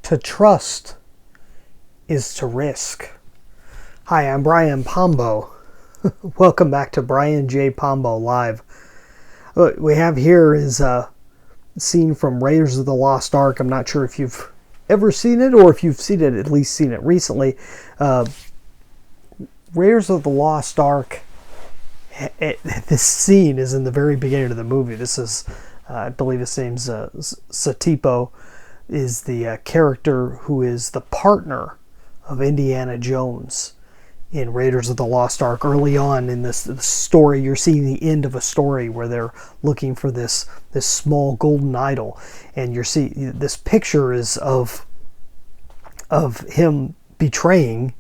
To trust is to risk. Hi, I'm Brian Pombo. Welcome back to Brian J. Pombo Live. What we have here is a scene from Raiders of the Lost Ark. I'm not sure if you've ever seen it, or if you've seen it, at least seen it recently. Raiders of the Lost Ark, this scene is in the very beginning of the movie. This is, I believe his name's Satipo, is the character who is the partner of Indiana Jones in Raiders of the Lost Ark. Early on in this story, you're seeing the end of a story where they're looking for this small golden idol, and you're seeing this picture is of him betraying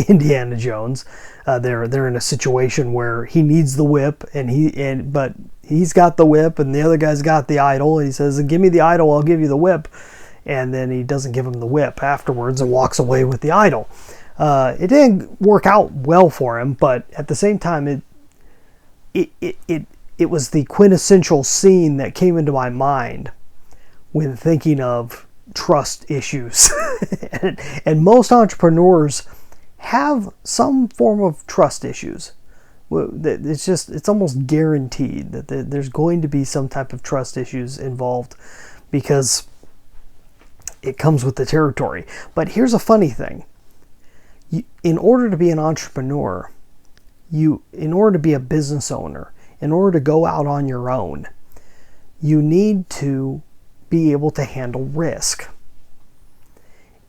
Indiana Jones. They're in a situation where he needs the whip, but he's got the whip and the other guy's got the idol. He says, "Give me the idol, I'll give you the whip." And then he doesn't give him the whip afterwards and walks away with the idol. It didn't work out well for him, but at the same time, it was the quintessential scene that came into my mind when thinking of trust issues. and most entrepreneurs have some form of trust issues. It's almost guaranteed that there's going to be some type of trust issues involved, because it comes with the territory. But here's a funny thing. In order to be an entrepreneur, in order to be a business owner, in order to go out on your own, you need to be able to handle risk.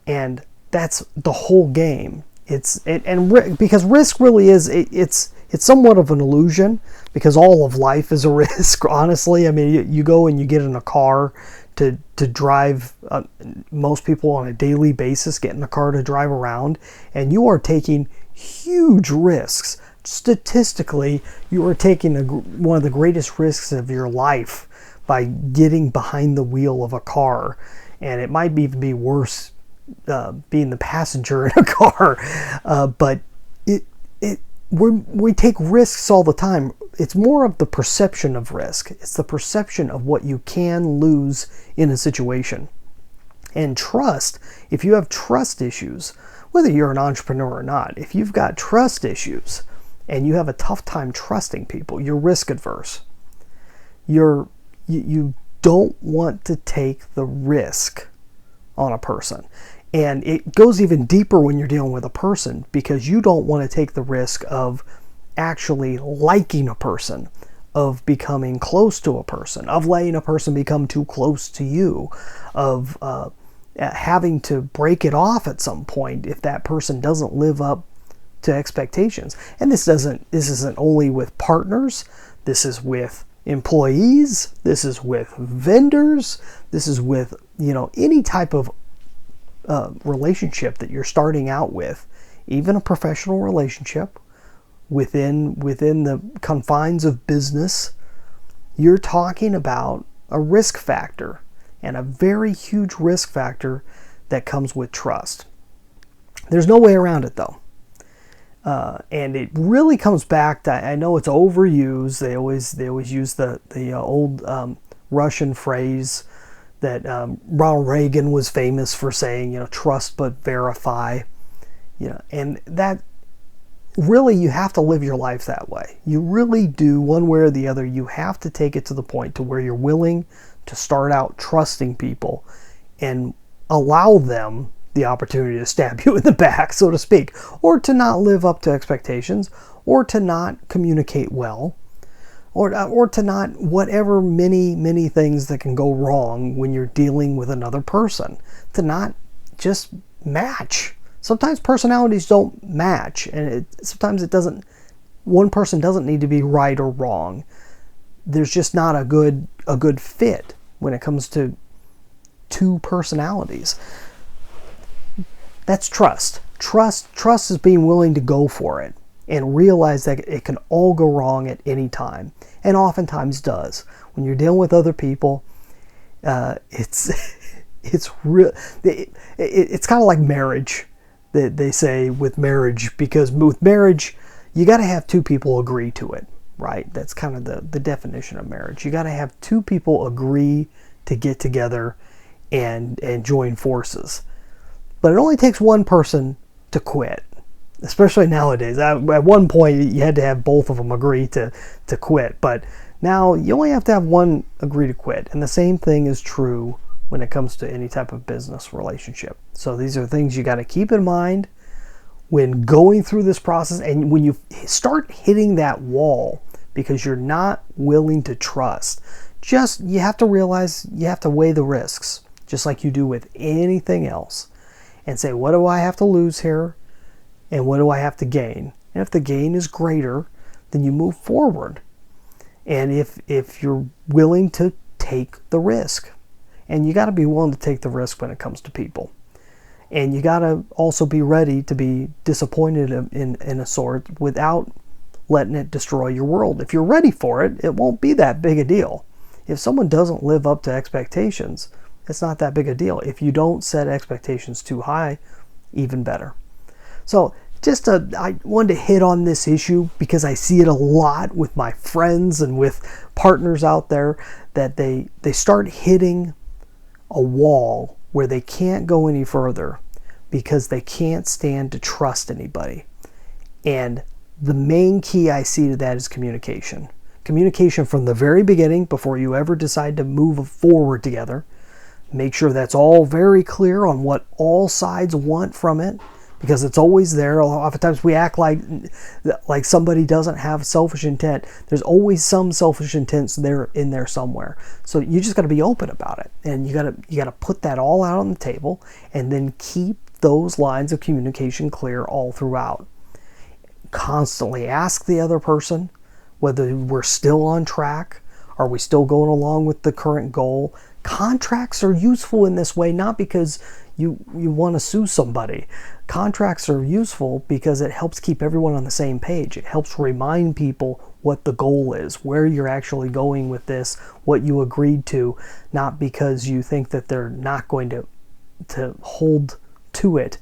And that's the whole game. Because risk really is, it's somewhat of an illusion, because all of life is a risk, honestly. I mean, you go and you get in a car to drive. Most people on a daily basis get in a car to drive around, and you are taking huge risks. Statistically, you are taking one of the greatest risks of your life by getting behind the wheel of a car. And it might even be worse being the passenger in a car, but we take risks all the time. It's more of the perception of risk. It's the perception of what you can lose in a situation. And trust, if you have trust issues, whether you're an entrepreneur or not, if you've got trust issues and you have a tough time trusting people, you're risk adverse. You don't want to take the risk on a person. And it goes even deeper when you're dealing with a person, because you don't want to take the risk of actually liking a person, of becoming close to a person, of letting a person become too close to you, of having to break it off at some point if that person doesn't live up to expectations. And this isn't only with partners. This is with employees. This is with vendors. This is with any type of relationship that you're starting out with, even a professional relationship within the confines of business. You're talking about a risk factor, and a very huge risk factor that comes with trust. There's no way around it, though. And it really comes back to, I know it's overused. They always use the old Russian phrase that Ronald Reagan was famous for saying, trust but verify. And that really, you have to live your life that way. You really do, one way or the other. You have to take it to the point to where you're willing to start out trusting people and allow them the opportunity to stab you in the back, so to speak, or to not live up to expectations, or to not communicate well, or to not, whatever many things that can go wrong when you're dealing with another person, to not just match. Sometimes personalities don't match, and sometimes it doesn't. One person doesn't need to be right or wrong. There's just not a good fit when it comes to two personalities. That's trust. Trust is being willing to go for it and realize that it can all go wrong at any time, and oftentimes does. When you're dealing with other people, it's real. It's kind of like marriage. That they say with marriage, because with marriage, you got to have two people agree to it, right? That's kind of the definition of marriage. You got to have two people agree to get together and join forces. But it only takes one person to quit, especially nowadays. At one point, you had to have both of them agree to quit. But now you only have to have one agree to quit. And the same thing is true when it comes to any type of business relationship. So these are things you got to keep in mind when going through this process. And when you start hitting that wall because you're not willing to trust, you have to realize you have to weigh the risks, just like you do with anything else, and say, what do I have to lose here? And what do I have to gain? And if the gain is greater, then you move forward. And if you're willing to take the risk, and you got to be willing to take the risk when it comes to people. And you got to also be ready to be disappointed in a sort without letting it destroy your world. If you're ready for it, it won't be that big a deal. If someone doesn't live up to expectations, it's not that big a deal. If you don't set expectations too high, even better. So I wanted to hit on this issue because I see it a lot with my friends and with partners out there, that they start hitting a wall where they can't go any further because they can't stand to trust anybody. And the main key I see to that is communication. Communication from the very beginning, before you ever decide to move forward together. Make sure that's all very clear on what all sides want from it, because it's always there. Oftentimes we act like somebody doesn't have selfish intent. There's always some selfish intents there in there somewhere. So you just got to be open about it, and you got to put that all out on the table, and then keep those lines of communication clear all throughout. Constantly ask the other person whether we're still on track. Are we still going along with the current goal? Contracts are useful in this way, not because you want to sue somebody. Contracts are useful because it helps keep everyone on the same page. It helps remind people what the goal is, where you're actually going with this, what you agreed to, not because you think that they're not going to hold to it,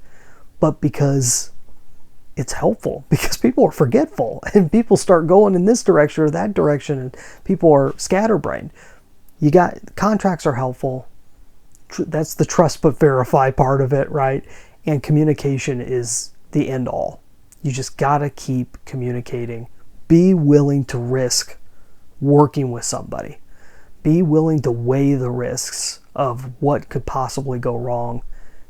but because it's helpful, because people are forgetful and people start going in this direction or that direction, and people are scatterbrained. Contracts are helpful. That's the trust but verify part of it, right? And communication is the end all. You just gotta keep communicating. Be willing to risk working with somebody. Be willing to weigh the risks of what could possibly go wrong,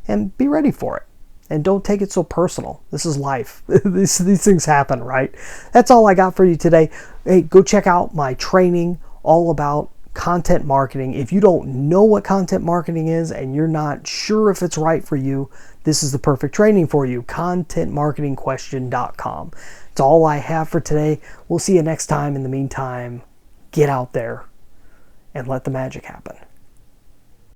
and be ready for it. And don't take it so personal. This is life. These things happen, right? That's all I got for you today. Hey, go check out my training all about content marketing. If you don't know what content marketing is and you're not sure if it's right for you, this is the perfect training for you. contentmarketingquestion.com. It's all I have for today. We'll see you next time. In the meantime, get out there and let the magic happen.